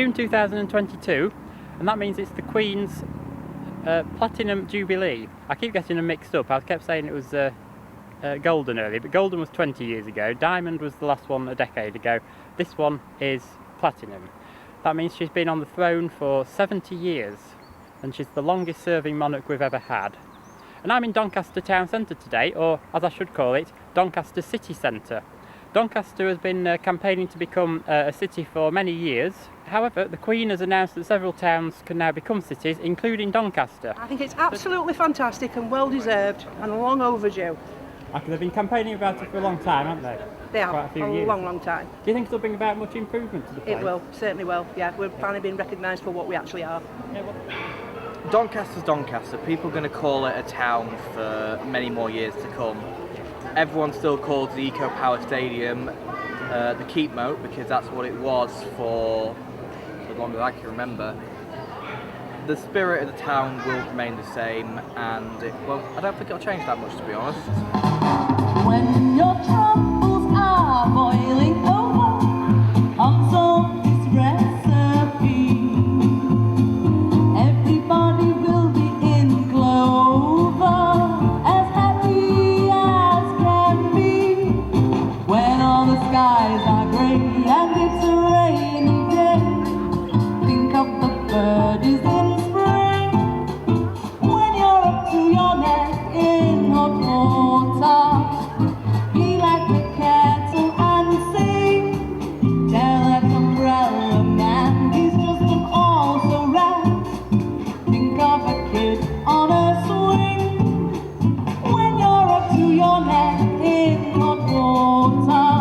June 2022, and that means it's the Queen's Platinum Jubilee. I keep getting them mixed up. I kept saying it was Golden earlier, but Golden was 20 years ago. Diamond was the last one a decade ago. This one is Platinum. That means she's been on the throne for 70 years, and she's the longest serving monarch we've ever had. And I'm in Doncaster town centre today, or as I should call it, Doncaster city centre. Doncaster has been campaigning to become a city for many years. However, the Queen has announced that several towns can now become cities, including Doncaster. I think it's absolutely fantastic and well deserved and long overdue. Because they've been campaigning about it for a long time, haven't they? They have, quite a few years. long time. Do you think it'll bring about much improvement to the place? It will, certainly will. Yeah, we're finally being recognised for what we actually are. Yeah, well, Doncaster's Doncaster. People are going to call it a town for many more years to come. Everyone still calls the Eco Power Stadium the Keep Moat because that's what it was for as long as I can remember. The spirit of the town will remain the same, and I don't think it'll change that much, to be honest. When your troubles are boiling over on some recipe, everybody will be in clover, as happy as can be. When all the skies are grey and it's a rainy day, think of the birdies in spring. When you're up to your neck in hot water, be like the kettle and sing. Tell that umbrella man he's just an also-ran. Think of a kid on a swing. When you're up to your neck in hot water,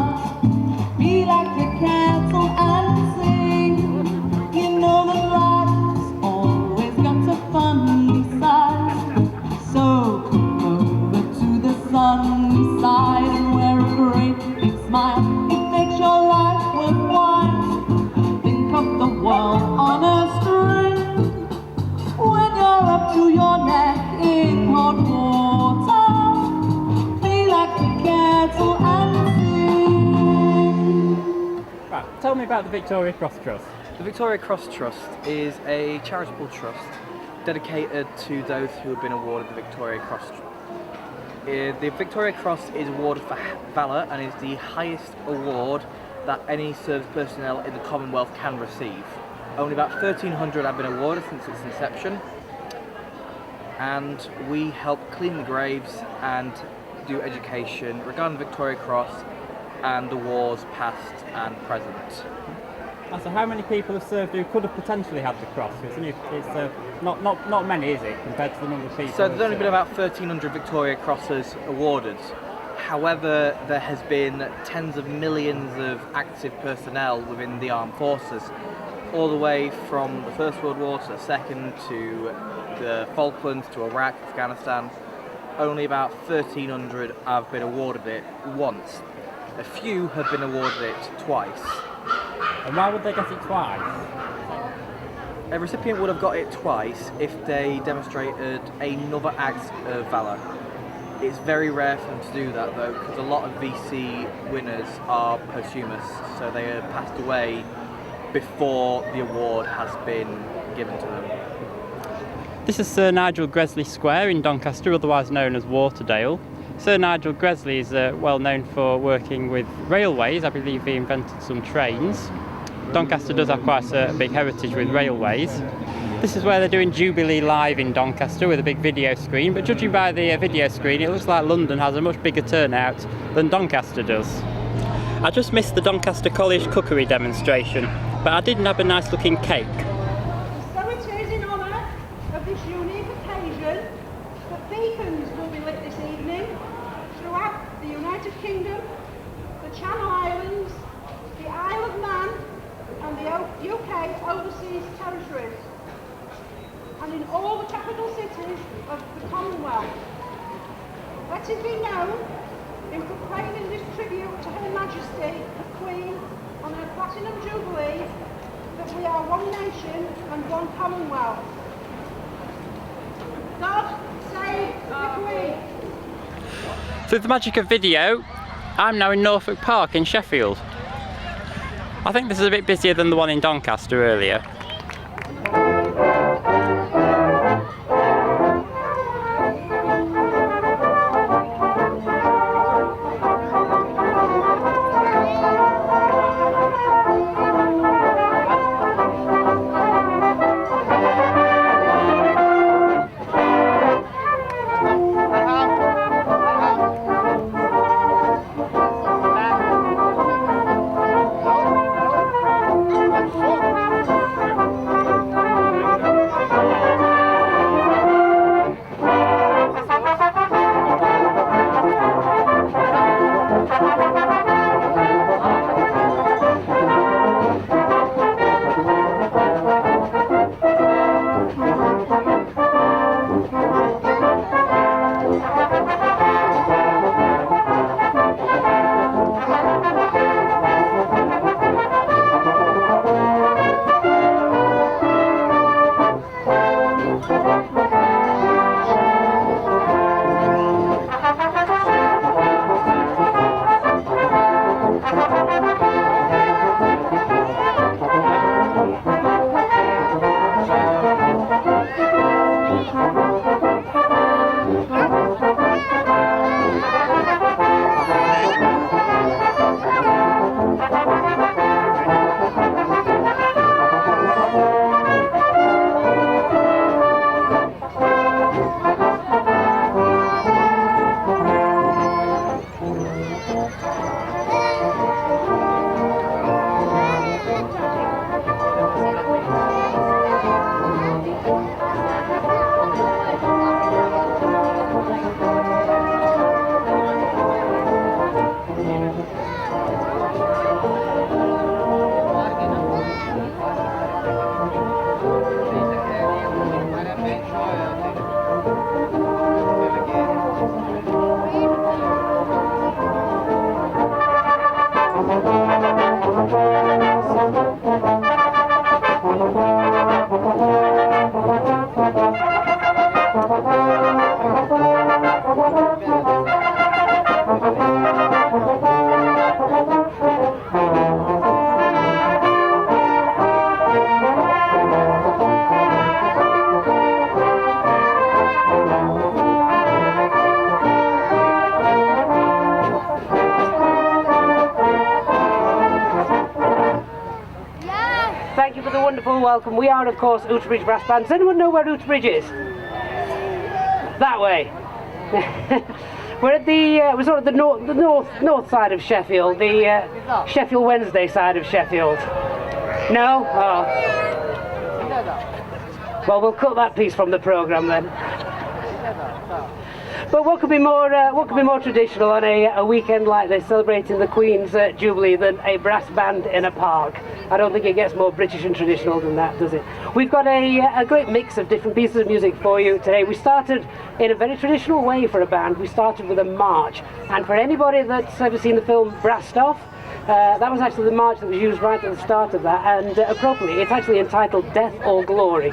be like the kettle and sing. You know that life's always got a funny side, so come over to the sunny side and wear a great big smile. It makes your life worthwhile. Think of the world on a string. When you're up to your neck in hot water, be like the kettle and sing. right, tell me about the Victoria Cross Trust. The Victoria Cross Trust is a charitable trust dedicated to those who have been awarded the Victoria Cross. The Victoria Cross is awarded for valour and is the highest award that any service personnel in the Commonwealth can receive. Only about 1,300 have been awarded since its inception, and we help clean the graves and do education regarding the Victoria Cross and the wars past and present. So how many people have served who could have potentially had the cross? It's not many, is it, compared to the number of people? So there's only been about 1,300 Victoria Crosses awarded. However, there has been tens of millions of active personnel within the armed forces, all the way from the First World War to the Second, to the Falklands, to Iraq, Afghanistan. Only about 1,300 have been awarded it once. A few have been awarded it twice. And why would they get it twice? A recipient would have got it twice if they demonstrated another act of valour. It's very rare for them to do that though, because a lot of VC winners are posthumous, so they have passed away before the award has been given to them. This is Sir Nigel Gresley Square in Doncaster, otherwise known as Waterdale. Sir Nigel Gresley is well known for working with railways. I believe he invented some trains. Doncaster does have quite a big heritage with railways. This is where they're doing Jubilee live in Doncaster with a big video screen, but judging by the video screen it looks like London has a much bigger turnout than Doncaster does. I just missed the Doncaster College cookery demonstration, but I did nab a nice looking cake. So it is in honour of this unique occasion that beacons will be lit this evening throughout the United Kingdom, the Channel Islands, the Isle of Man and the UK overseas territories, and in all the capital cities of the Commonwealth. Let it be known, in proclaiming this tribute to Her Majesty, the Queen, on her Platinum Jubilee, that we are one nation and one Commonwealth. God save the Queen! Through the magic of video, I'm now in Norfolk Park in Sheffield. I think this is a bit busier than the one in Doncaster earlier. Thank you for the wonderful welcome. We are, of course, Outerbridge Brass Band. Does anyone know where Outerbridge is? That way. We're at we're sort of the north side of Sheffield, the Sheffield Wednesday side of Sheffield. No? Oh. Well, we'll cut that piece from the programme then. But what could be more traditional on a weekend like this, celebrating the Queen's Jubilee, than a brass band in a park? I don't think it gets more British and traditional than that, does it? We've got a great mix of different pieces of music for you today. We started in a very traditional way for a band. We started with a march, and for anybody that's ever seen the film Brassed Off, that was actually the march that was used right at the start of that, and appropriately, it's actually entitled Death or Glory.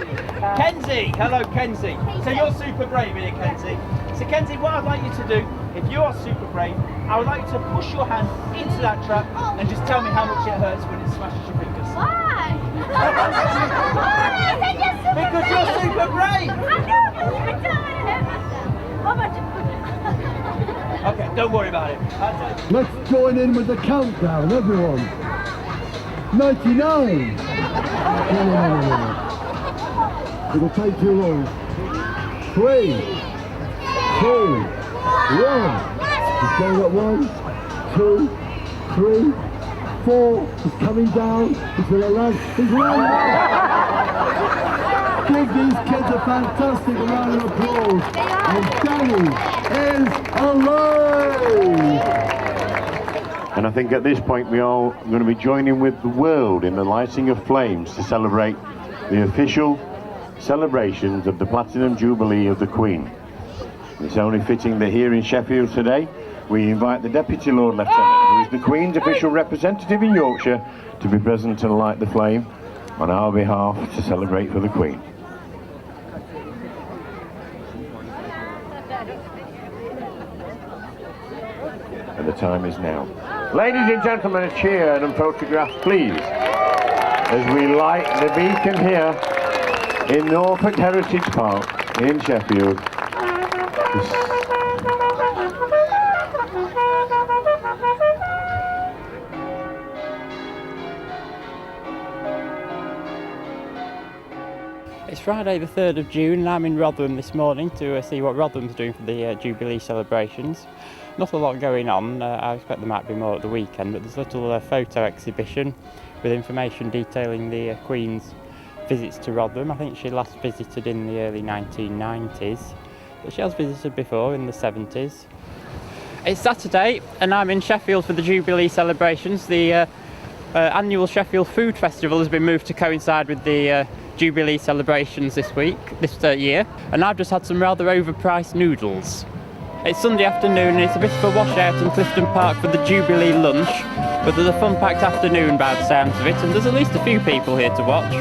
Kenzie! Hello, Kenzie. So you're super brave here, Kenzie. So Kenzie, what I'd like you to do, if you are super brave, I would like you to push your hand into that trap and just tell me how much it hurts when it smashes your fingers. Why? Because you're super brave! I know, but you don't want to hurt myself. How much? Okay, don't worry about it. Let's join in with the countdown, everyone. 99. No. It'll take too long. 3, 2, 1. It's going up 1, 2, 3, 4. It's coming down. It's going to land. It's landing. Give these kids a fantastic round of applause. And Danny is alive. And I think at this point we are going to be joining with the world in the lighting of flames to celebrate the official celebrations of the Platinum Jubilee of the Queen. It's only fitting that here in Sheffield today we invite the Deputy Lord Lieutenant, who is the Queen's official representative in Yorkshire, to be present and light the flame on our behalf to celebrate for the Queen. And the time is now. Ladies and gentlemen, a cheer and photographs, please, as we light the beacon here in Norfolk Heritage Park in Sheffield. It's Friday the 3rd of June and I'm in Rotherham this morning to see what Rotherham's doing for the Jubilee celebrations. Not a lot going on, I expect there might be more at the weekend, but there's a little photo exhibition with information detailing the Queen's visits to Rotherham. I think she last visited in the early 1990s, but she has visited before in the 70s. It's Saturday and I'm in Sheffield for the Jubilee celebrations. The annual Sheffield Food Festival has been moved to coincide with the Jubilee celebrations this year, and I've just had some rather overpriced noodles. It's Sunday afternoon and it's a bit of a washout in Clifton Park for the Jubilee lunch, but there's a fun-packed afternoon by the sounds of it, and there's at least a few people here to watch.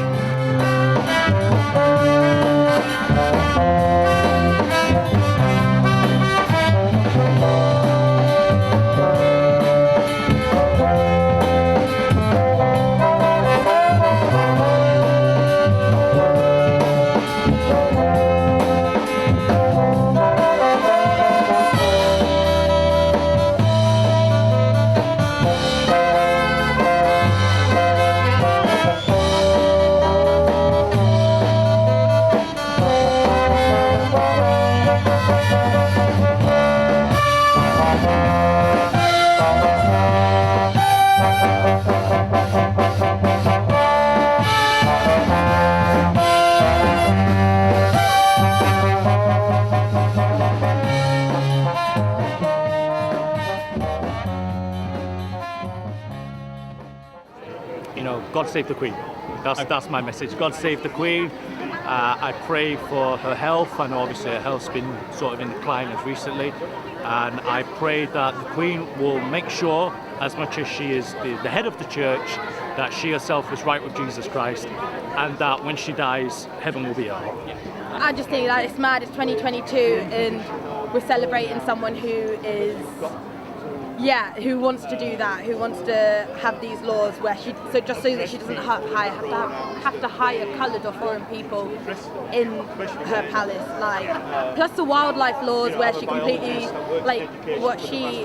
You know, God save the Queen. That's my message. God save the Queen. I pray for her health. I know obviously her health's been sort of in decline as recently, and I pray that the Queen will make sure, as much as she is the head of the church, that she herself is right with Jesus Christ, and that when she dies, heaven will be her home. I just think that it's mad. It's 2022 and we're celebrating someone who is, who wants to do that, who wants to have these laws where just so that she doesn't have to hire coloured or foreign people in her palace. Like, plus the wildlife laws where she completely, like, what she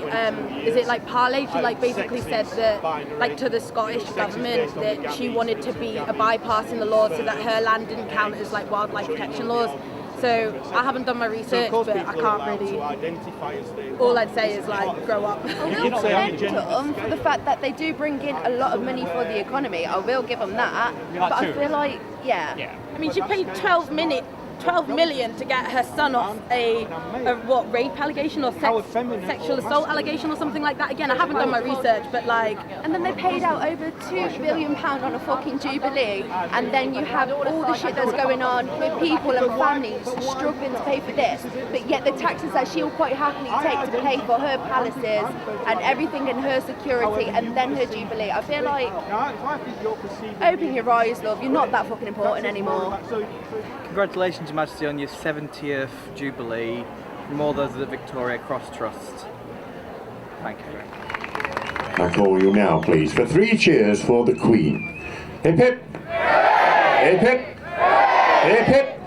is it like parlayed? She like basically said that, like, to the Scottish government that she wanted to be a bypass in the laws so that her land didn't count as like wildlife protection laws. So I haven't done my research, but I can't really. All I'd say is like, grow up. I will commend them for the fact that they do bring in a lot of money for the economy. I will give them that. But I feel like, I mean, she paid 12 million to get her son off a rape allegation or sexual assault allegation or something like that. Again, I haven't done my research, but like. And then they paid out over £2 billion on a fucking Jubilee, and then you have all the shit that's going on with people and families struggling to pay for this, but yet the taxes that she'll quite happily take to pay for her palaces and everything in her security and then her Jubilee. I feel like, open your eyes, love, you're not that fucking important anymore. Congratulations, Your Majesty, on your 70th Jubilee from all those of the Victoria Cross Trust. Thank you. I call you now, please, for 3 cheers for the Queen. Hip hip! Hip hip! Hip hip!